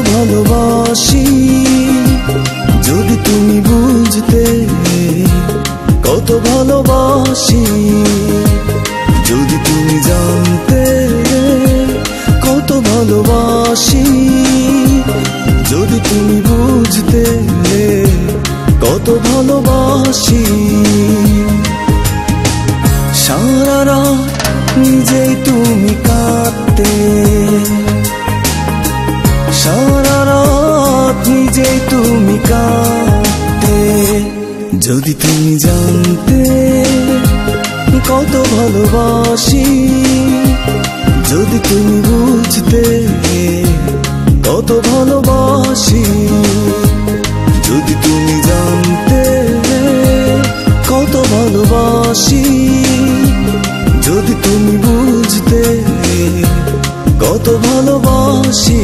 ভালোবাসি যদি তুমি বুঝতে, কত ভালোবাসি যদি তুমি জানতে, কত ভালোবাসি যদি তুমি বুঝতে, কত ভালোবাসি। সারা রাত নিজেই তুমি কাঁদতে, সারা রাত নিজেই তুমি কাঁদতে, যদি তুমি জানতে কত ভালোবাসি যদি তুমি বুঝতে, কত ভালোবাসি যদি তুমি জানতে, কত ভালোবাসি যদি তুমি বুঝতে, কত ভালোবাসি।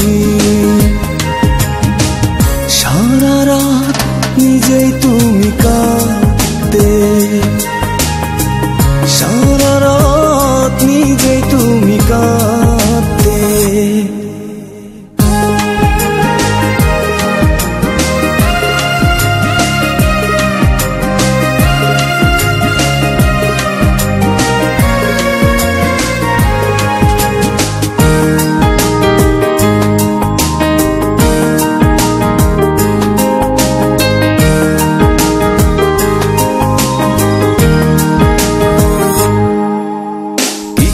সারা রাত নিজেই তুমি কাঁদতে, সারা রাত নিজেই তুমি কাঁদতে।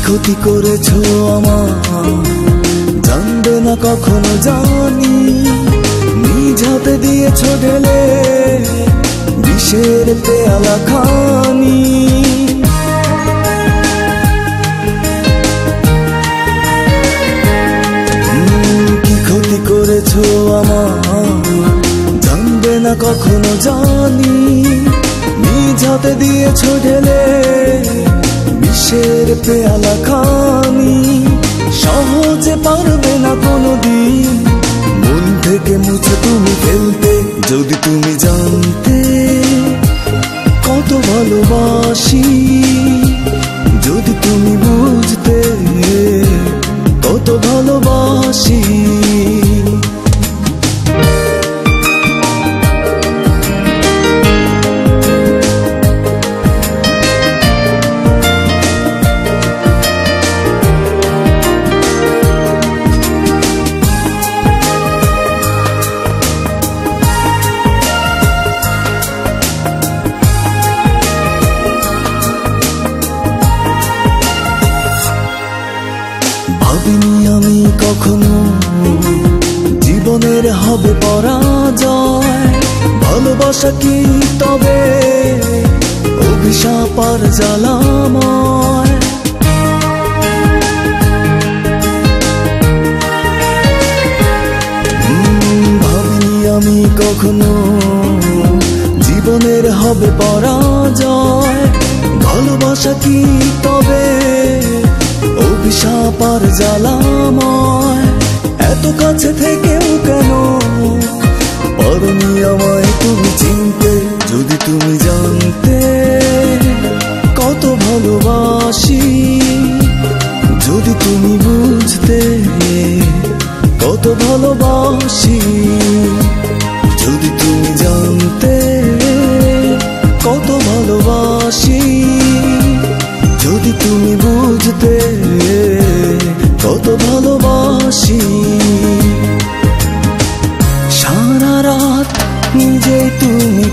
ক্ষতি করেছো আমার জানবে না কখনো জানি, নিজ হাতে দিয়েছো ঢেলে বিষের পেয়ালা খানি। কি ক্ষতি করেছো আমার জানবে না কখনো জানি, নিজ হাতে দিয়েছো ঢেলে বিষের পেয়ালা খানি। সহজে পারবে না কোনোদিন মন থেকে মুছে তুমি ফেলতে, যদি তুমি জানতে কত ভালোবাসি যদি তুমি বুঝতে, কত ভালোবাসি। ভাবিনি আমি কখনো জীবনের হবে পরাজয়, ভালোবাসা কি তবে অভিশাপ আর জ্বালাময়। ভাবিনি আমি কখনো জীবনের হবে পরাজয়, ভালোবাসা কি তবে অভিশাপ আর জ্বালাময়। এত কাছে থেকেও কেন পারোনি আমায় তুমি চিনতে, যদি তুমি জানতে কত ভালোবাসি যদি তুমি বুঝতে, কত ভালোবাসি যদি তুমি জানতে, কত ভালোবাসি যদি তুমি বুঝতে, কত ভালোবাসি। সারা রাত নিজেই তুমি